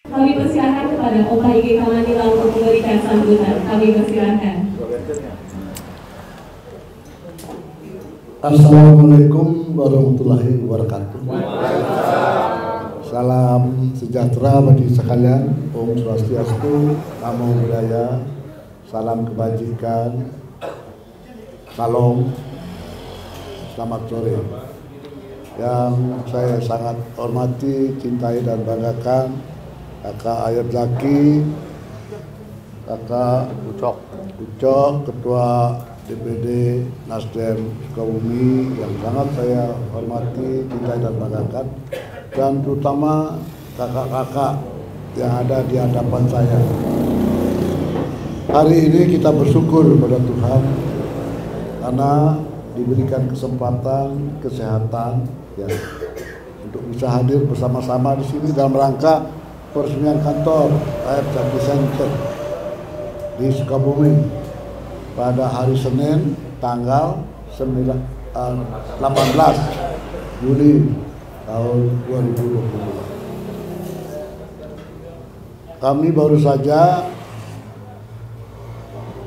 Kami persilahkan kepada Opa IG Kamanila untuk memberikan sambutan. Kami persilahkan. Assalamualaikum warahmatullahi wabarakatuh. Salam sejahtera bagi sekalian. Om Swastiastu, Namo Buddhaya, salam kebajikan, salam, selamat sore. Yang saya sangat hormati, cintai dan banggakan Kakak Ayat Zaki, Kakak Ucok, Ketua DPD Nasdem Sukabumi yang sangat saya hormati, cintai dan banggakan, dan terutama kakak-kakak yang ada di hadapan saya. Hari ini kita bersyukur kepada Tuhan karena diberikan kesempatan, kesehatan ya, untuk bisa hadir bersama-sama di sini dalam rangka peresmian kantor Ayat Zaki Center di Sukabumi pada hari Senin tanggal 18 Juli tahun 2022. Kami baru saja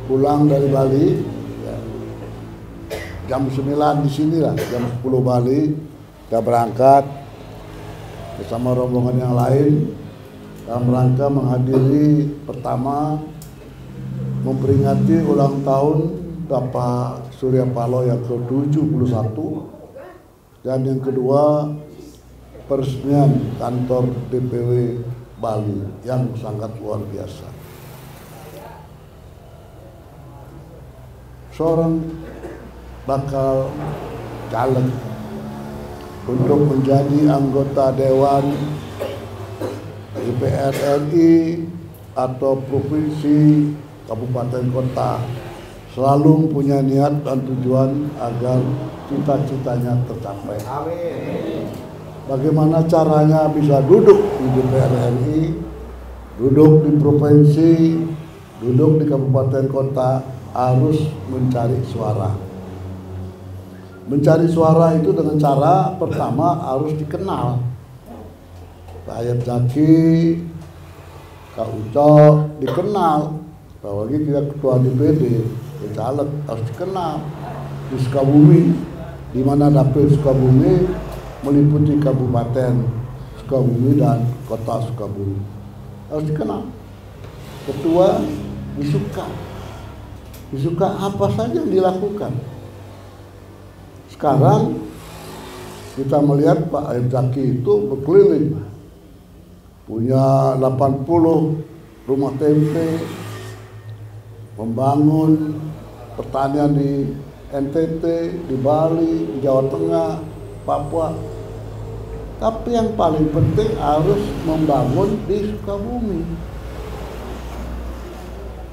pulang dari Bali ya, jam 9 di sini lah, jam 10 Bali kita berangkat bersama rombongan yang lain dalam rangka menghadiri pertama memperingati ulang tahun Bapak Surya Paloh yang ke-71 dan yang kedua peresmian kantor DPW Bali yang sangat luar biasa. Seorang bakal caleg untuk menjadi anggota Dewan DPR RI atau provinsi, kabupaten, kota selalu mempunyai niat dan tujuan agar cita-citanya tercapai. Amin. Bagaimana caranya bisa duduk di DPR RI, duduk di provinsi, duduk di kabupaten, kota, harus mencari suara. Mencari suara itu dengan cara pertama harus dikenal. Pak Ayat Zaki, Kak Ucok dikenal, apalagi dia ketua DPD, caleg harus dikenal di Sukabumi, di mana dapil Sukabumi meliputi kabupaten Sukabumi dan kota Sukabumi, harus dikenal. Ketua disuka apa saja yang dilakukan. Sekarang kita melihat Pak Ayat Zaki itu berkeliling, punya 80 rumah tempe, membangun pertanian di NTT, di Bali, di Jawa Tengah, Papua. Tapi yang paling penting harus membangun di Sukabumi.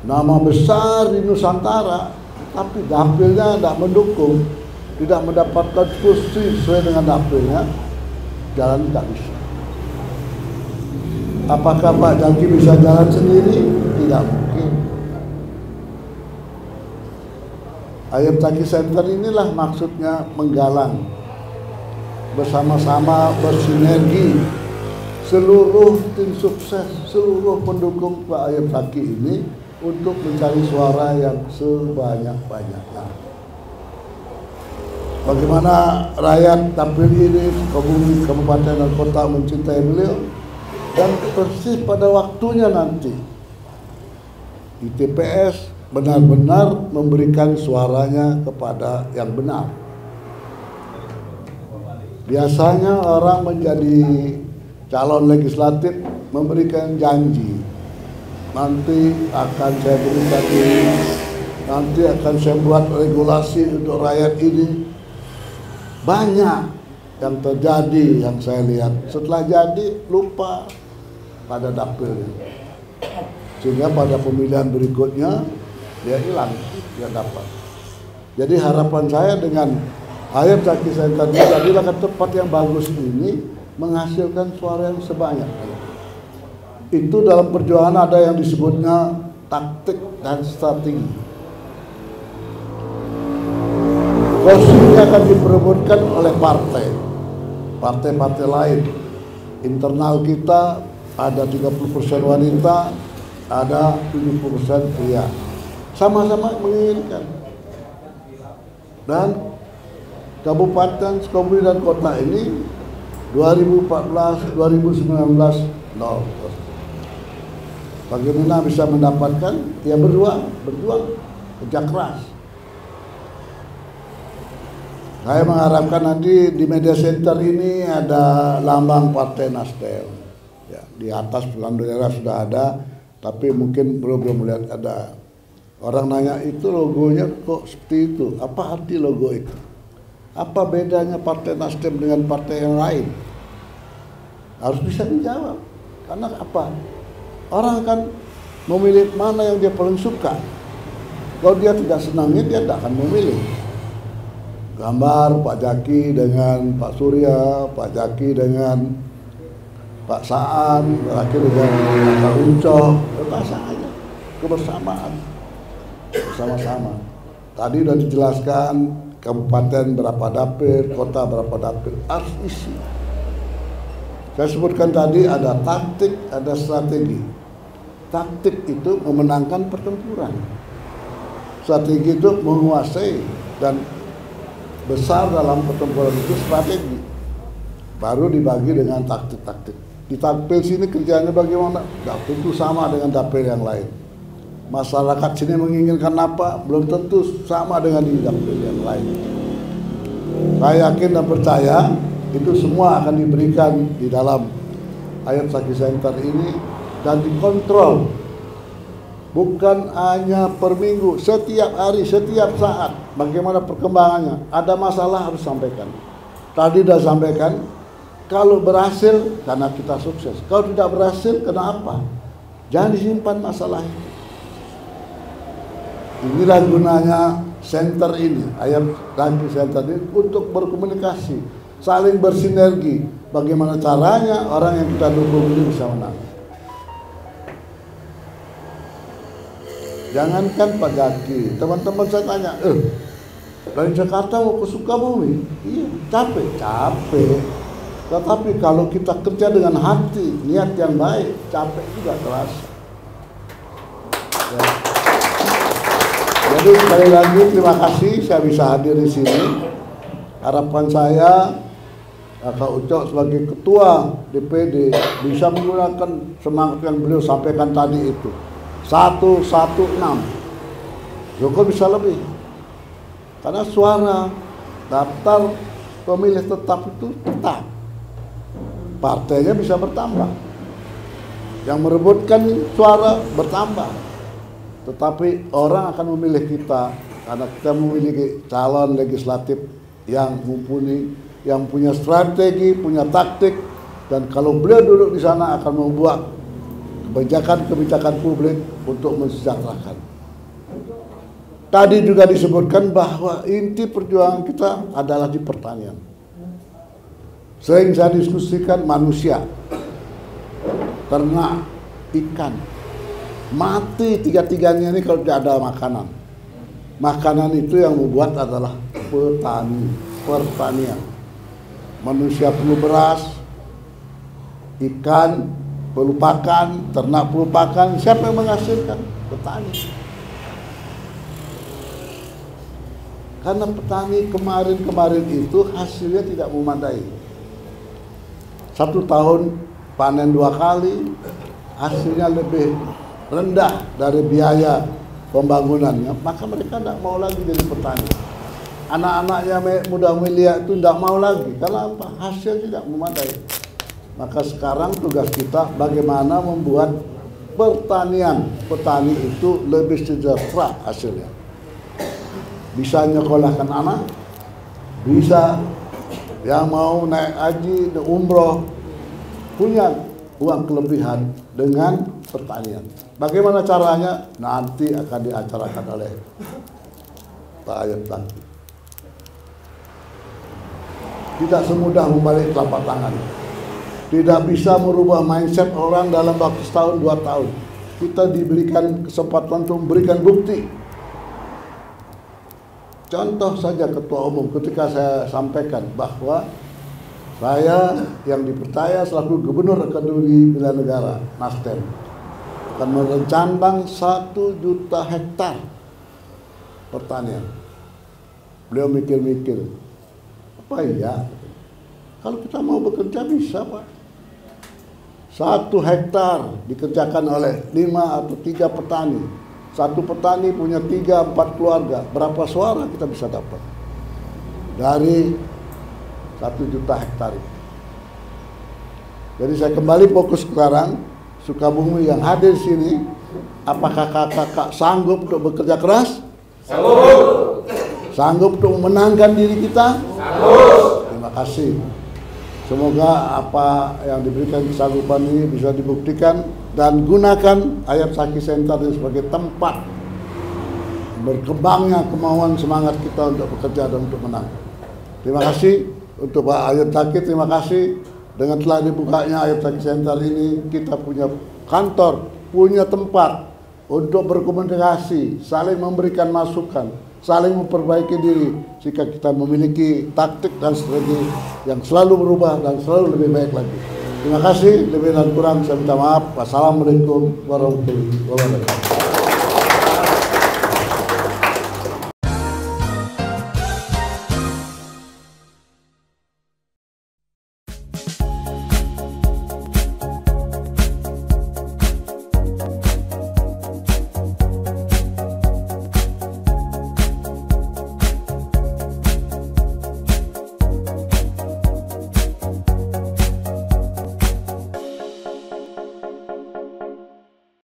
Nama besar di Nusantara, tapi dapilnya tidak mendukung, tidak mendapatkan kursi sesuai dengan dapilnya, jalan tidak bisa. Apakah Pak Zaki bisa jalan sendiri? Tidak mungkin. Ayat Zaki Center inilah maksudnya menggalang, bersama-sama bersinergi seluruh tim sukses, seluruh pendukung Pak Ayat Zaki ini untuk mencari suara yang sebanyak-banyaknya. Bagaimana rakyat dapil ini, Sukabumi, kabupaten dan kota mencintai beliau, dan persis pada waktunya nanti di TPS benar-benar memberikan suaranya kepada yang benar. Biasanya orang menjadi calon legislatif memberikan janji, nanti akan saya berikan ini, nanti akan saya buat regulasi untuk rakyat ini. Banyak yang terjadi yang saya lihat, setelah jadi lupa pada dapil, sehingga pada pemilihan berikutnya dia hilang, dia dapat. Jadi harapan saya dengan Ayat Zaki Center jadilah tempat yang bagus ini menghasilkan suara yang sebanyak. Itu dalam perjuangan ada yang disebutnya taktik dan strategi. Kursinya akan diperebutkan oleh partai-partai lain. Internal kita ada 30% wanita, ada 70% pria. Sama-sama menginginkan. Dan Kabupaten Sukabumi dan kota ini 2014, 2019 nol. Bagaimana bisa mendapatkan? Ya berjuang, kerja keras. Saya mengharapkan nanti di media center ini ada lambang Partai Nasdem. Ya, di atas lampu merah sudah ada, tapi mungkin belum melihat ada. Orang nanya itu logonya kok seperti itu. Apa arti logo itu? Apa bedanya Partai Nasdem dengan partai yang lain? Harus bisa dijawab. Karena apa? Orang kan memilih mana yang dia paling suka. Kalau dia tidak senangnya, dia tidak akan memilih. Gambar Pak Jaki dengan Pak Surya, Pak Jaki dengan Pak Saan, Pak Jaki dengan Pak Uncok, bahasa aja, kebersamaan, bersama-sama. Tadi sudah dijelaskan kabupaten berapa dapil, kota berapa dapil, harus isi. Saya sebutkan tadi ada taktik, ada strategi. Taktik itu memenangkan pertempuran. Strategi itu menguasai, dan besar dalam pertempuran itu strategi. Baru dibagi dengan taktik-taktik. Di dapil sini kerjanya bagaimana? Tidak tentu sama dengan dapil yang lain. Masyarakat sini menginginkan apa? Belum tentu sama dengan di dapil yang lain. Saya yakin dan percaya itu semua akan diberikan di dalam Ayat Saki Center ini dan dikontrol. Bukan hanya per minggu, setiap hari, setiap saat. Bagaimana perkembangannya? Ada masalah harus sampaikan. Tadi sudah sampaikan, kalau berhasil karena kita sukses. Kalau tidak berhasil, kenapa? Jangan disimpan masalah itu. Inilah gunanya center ini, Ayat Saki Center ini, untuk berkomunikasi, saling bersinergi. Bagaimana caranya orang yang kita dukung ini bisa menang. Jangankan Pak Jaki, teman-teman saya tanya, dari Jakarta mau ke Sukabumi, iya capek. Tetapi kalau kita kerja dengan hati, niat yang baik, capek juga terasa. Ya. Jadi sekali lagi terima kasih saya bisa hadir di sini. Harapan saya Kak Ucok sebagai ketua DPD bisa menggunakan semangat yang beliau sampaikan tadi itu. 116. Joko bisa lebih. Karena suara daftar pemilih tetap itu tetap. Partainya bisa bertambah. Yang merebutkan suara bertambah. Tetapi orang akan memilih kita karena kita memiliki calon legislatif yang mumpuni, yang punya strategi, punya taktik, dan kalau beliau duduk di sana akan membuat kebijakan-kebijakan publik untuk mensejahterakan. Tadi juga disebutkan bahwa inti perjuangan kita adalah di pertanian. Sering saya diskusikan manusia, ternak, ikan, mati tiga-tiganya ini kalau tidak ada makanan. Makanan itu yang membuat adalah pertanian. Manusia perlu beras, ikan perlu pakan, ternak perlu pakan. Siapa yang menghasilkan? Petani. Karena petani kemarin itu hasilnya tidak memadai. 1 tahun panen 2 kali, hasilnya lebih rendah dari biaya pembangunannya, maka mereka tidak mau lagi jadi petani. Anak-anaknya muda mulia itu tidak mau lagi, karena apa? Hasil tidak memadai. Maka sekarang tugas kita bagaimana membuat petani itu lebih sejahtera hasilnya. Bisa nyekolahkan anak, bisa yang mau naik haji, umroh, punya uang kelebihan dengan pertanian. Bagaimana caranya? Nanti akan diacarakan oleh Pak Ayat Saki. Tidak semudah membalik telapak tangan. Tidak bisa merubah mindset orang dalam waktu setahun 2 tahun. Kita diberikan kesempatan untuk memberikan bukti. Contoh saja Ketua Umum ketika saya sampaikan bahwa Saya yang dipercaya selaku Gubernur Akademi Pilihan Negara Nasdem akan merencanakan 1 juta hektar pertanian. Beliau mikir-mikir, apa iya? Kalau kita mau bekerja bisa, Pak. 1 hektar dikerjakan oleh 5 atau 3 petani. Satu petani punya 3-4 keluarga. Berapa suara kita bisa dapat dari 1 juta hektar itu. Jadi saya kembali fokus sekarang, Sukabumi yang hadir di sini, apakah kakak sanggup untuk bekerja keras? Sanggup. Sanggup untuk memenangkan diri kita? Sanggup. Terima kasih. Semoga apa yang diberikan kesanggupan ini bisa dibuktikan dan gunakan Ayat Saki Center sebagai tempat berkembangnya kemauan semangat kita untuk bekerja dan untuk menang. Terima kasih. Untuk Pak Ayat Saki, terima kasih. Dengan telah dibukanya Ayat Saki Center ini, kita punya kantor, punya tempat untuk berkomunikasi, saling memberikan masukan, saling memperbaiki diri. Jika kita memiliki taktik dan strategi yang selalu berubah dan selalu lebih baik lagi. Terima kasih, lebih dan kurang saya minta maaf. Wassalamualaikum warahmatullahi wabarakatuh.